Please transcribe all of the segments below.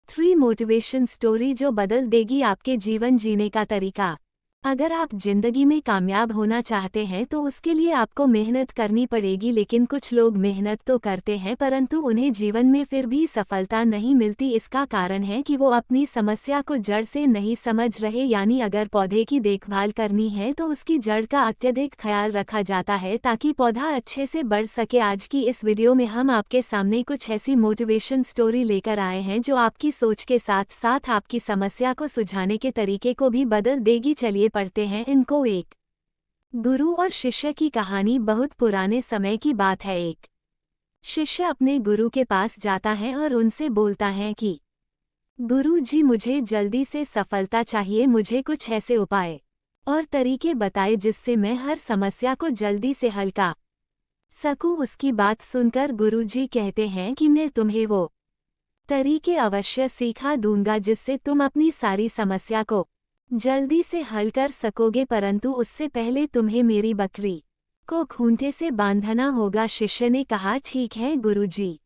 3 motivation story जो बदल देगी आपके जीवन जीने का तरीका। अगर आप जिंदगी में कामयाब होना चाहते हैं तो उसके लिए आपको मेहनत करनी पड़ेगी, लेकिन कुछ लोग मेहनत तो करते हैं परंतु उन्हें जीवन में फिर भी सफलता नहीं मिलती। इसका कारण है कि वो अपनी समस्या को जड़ से नहीं समझ रहे। यानी अगर पौधे की देखभाल करनी है तो उसकी जड़ का अत्यधिक ख्याल रखा जाता है ताकि पौधा अच्छे से बढ़ सके। आज की इस वीडियो में हम आपके सामने कुछ ऐसी मोटिवेशन स्टोरी लेकर आए हैं जो आपकी सोच के साथ साथ आपकी समस्या को सुलझाने के तरीके को भी बदल देगी। चलिए पढ़ते हैं इनको। एक गुरु और शिष्य की कहानी। बहुत पुराने समय की बात है। एक शिष्य अपने गुरु के पास जाता है और उनसे बोलता है कि गुरु जी, मुझे जल्दी से सफलता चाहिए, मुझे कुछ ऐसे उपाय और तरीके बताए जिससे मैं हर समस्या को जल्दी से हल कर सकूं। उसकी बात सुनकर गुरु जी कहते हैं कि मैं तुम्हें वो तरीके अवश्य सिखा दूंगा जिससे तुम अपनी सारी समस्या को जल्दी से हल कर सकोगे, परंतु उससे पहले तुम्हें मेरी बकरी को खूंटे से बांधना होगा। शिष्य ने कहा, ठीक है गुरुजी।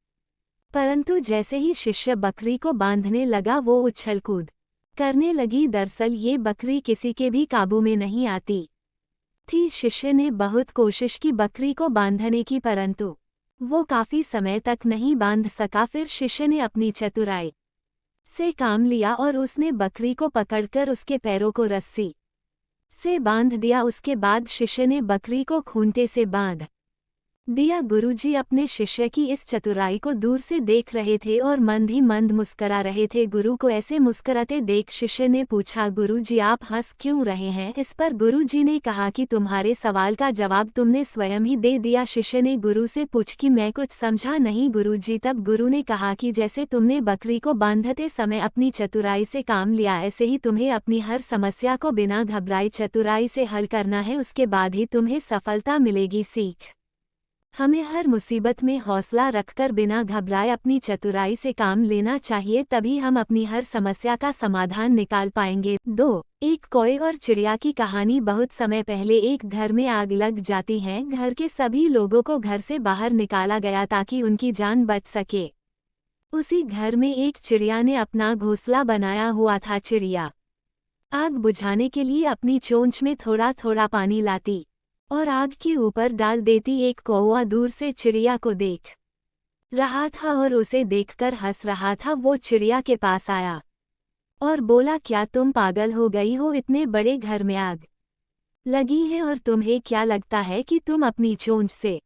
परंतु जैसे ही शिष्य बकरी को बांधने लगा वो उछल कूद करने लगी। दरअसल ये बकरी किसी के भी काबू में नहीं आती थी। शिष्य ने बहुत कोशिश की बकरी को बांधने की, परंतु वो काफी समय तक नहीं बांध सका। फिर शिष्य ने अपनी चतुराई से काम लिया और उसने बकरी को पकड़कर उसके पैरों को रस्सी से बांध दिया। उसके बाद शिष्य ने बकरी को खूंटे से बांध दिया। गुरुजी अपने शिष्य की इस चतुराई को दूर से देख रहे थे और मंद ही मंद मुस्करा रहे थे। गुरु को ऐसे मुस्कराते देख शिष्य ने पूछा, गुरुजी आप हंस क्यों रहे हैं? इस पर गुरुजी ने कहा कि तुम्हारे सवाल का जवाब तुमने स्वयं ही दे दिया। शिष्य ने गुरु से पूछ कि मैं कुछ समझा नहीं गुरुजी। तब गुरु ने कहा कि जैसे तुमने बकरी को बांधते समय अपनी चतुराई से काम लिया, ऐसे ही तुम्हें अपनी हर समस्या को बिना घबराए चतुराई से हल करना है, उसके बाद ही तुम्हें सफलता मिलेगी। सीख हमें हर मुसीबत में हौसला रखकर बिना घबराए अपनी चतुराई से काम लेना चाहिए, तभी हम अपनी हर समस्या का समाधान निकाल पाएंगे। 2 एक कौवे और चिड़िया की कहानी। बहुत समय पहले एक घर में आग लग जाती है। घर के सभी लोगों को घर से बाहर निकाला गया ताकि उनकी जान बच सके। उसी घर में एक चिड़िया ने अपना घोंसला बनाया हुआ था। चिड़िया आग बुझाने के लिए अपनी चोंच में थोड़ा थोड़ा पानी लाती और आग के ऊपर डाल देती। एक कौवा दूर से चिड़िया को देख रहा था और उसे देखकर हंस रहा था। वो चिड़िया के पास आया और बोला, क्या तुम पागल हो गई हो? इतने बड़े घर में आग लगी है और तुम्हें क्या लगता है कि तुम अपनी चोंच से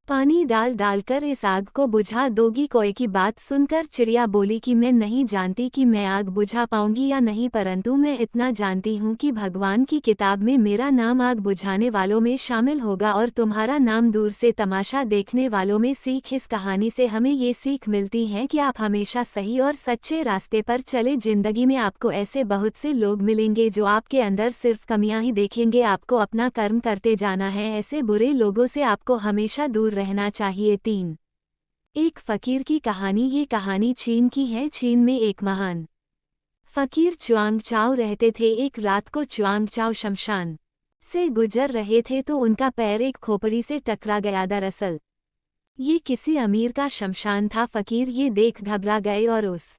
पानी डाल डालकर इस आग को बुझा दोगी? कौवे की बात सुनकर चिड़िया बोली कि मैं नहीं जानती कि मैं आग बुझा पाऊंगी या नहीं, परंतु मैं इतना जानती हूँ कि भगवान की किताब में मेरा नाम आग बुझाने वालों में शामिल होगा और तुम्हारा नाम दूर से तमाशा देखने वालों में। सीख इस कहानी से हमें ये सीख मिलती है कि आप हमेशा सही और सच्चे रास्ते पर चले। जिंदगी में आपको ऐसे बहुत से लोग मिलेंगे जो आपके अंदर सिर्फ कमियां ही देखेंगे। आपको अपना कर्म करते जाना है, ऐसे बुरे लोगों से आपको हमेशा दूर रहना चाहिए। 3 एक फकीर की कहानी। ये कहानी चीन की है। चीन में एक महान फकीर च्वांगचाओ रहते थे। एक रात को च्वांगचाओ शमशान से गुजर रहे थे तो उनका पैर एक खोपड़ी से टकरा गया। दरअसल ये किसी अमीर का शमशान था। फकीर ये देख घबरा गए और उस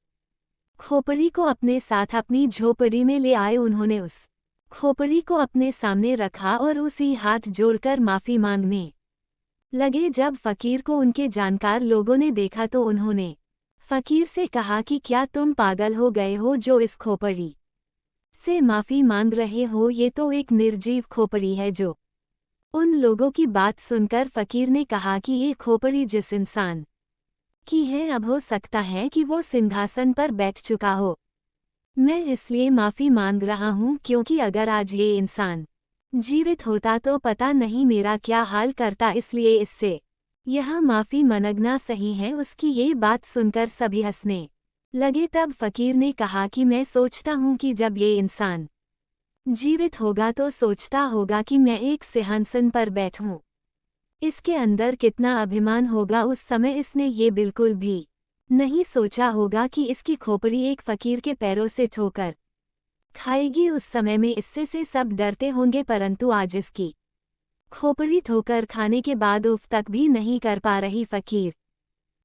खोपड़ी को अपने साथ अपनी झोपड़ी में ले आए। उन्होंने उस खोपड़ी को अपने सामने रखा और उसी हाथ जोड़कर माफी मांगने लगे। जब फकीर को उनके जानकार लोगों ने देखा तो उन्होंने फकीर से कहा कि क्या तुम पागल हो गए हो जो इस खोपड़ी से माफी मांग रहे हो? ये तो एक निर्जीव खोपड़ी है। जो उन लोगों की बात सुनकर फकीर ने कहा कि ये खोपड़ी जिस इंसान की है, अब हो सकता है कि वो सिंहासन पर बैठ चुका हो। मैं इसलिए माफी मांग रहा हूँ क्योंकि अगर आज ये इंसान जीवित होता तो पता नहीं मेरा क्या हाल करता, इसलिए इससे यह माफी मांगना सही है। उसकी ये बात सुनकर सभी हंसने लगे। तब फकीर ने कहा कि मैं सोचता हूँ कि जब ये इंसान जीवित होगा तो सोचता होगा कि मैं एक सिंहासन पर बैठूं। इसके अंदर कितना अभिमान होगा। उस समय इसने ये बिल्कुल भी नहीं सोचा होगा कि इसकी खोपड़ी एक फकीर के पैरों से ठोकर खाएगी। उस समय में इससे से सब डरते होंगे, परंतु आज इसकी खोपड़ी ठोकर खाने के बाद उफ तक भी नहीं कर पा रही। फकीर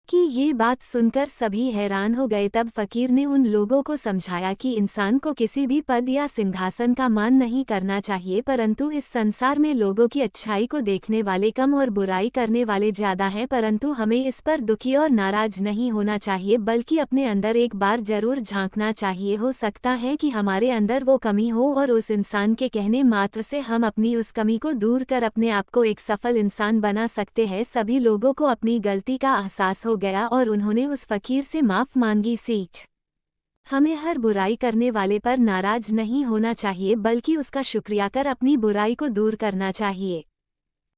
कि ये बात सुनकर सभी हैरान हो गए। तब फकीर ने उन लोगों को समझाया कि इंसान को किसी भी पद या सिंहासन का मान नहीं करना चाहिए, परंतु इस संसार में लोगों की अच्छाई को देखने वाले कम और बुराई करने वाले ज्यादा हैं। परंतु हमें इस पर दुखी और नाराज नहीं होना चाहिए, बल्कि अपने अंदर एक बार जरूर झांकना चाहिए। हो सकता है कि हमारे अंदर वो कमी हो और उस इंसान के कहने मात्र से हम अपनी उस कमी को दूर कर अपने आप को एक सफल इंसान बना सकते हैं। सभी लोगों को अपनी गलती का एहसास हो गया और उन्होंने उस फकीर से माफ मांगी। सीख: हमें हर बुराई करने वाले पर नाराज नहीं होना चाहिए, बल्कि उसका शुक्रिया कर अपनी बुराई को दूर करना चाहिए।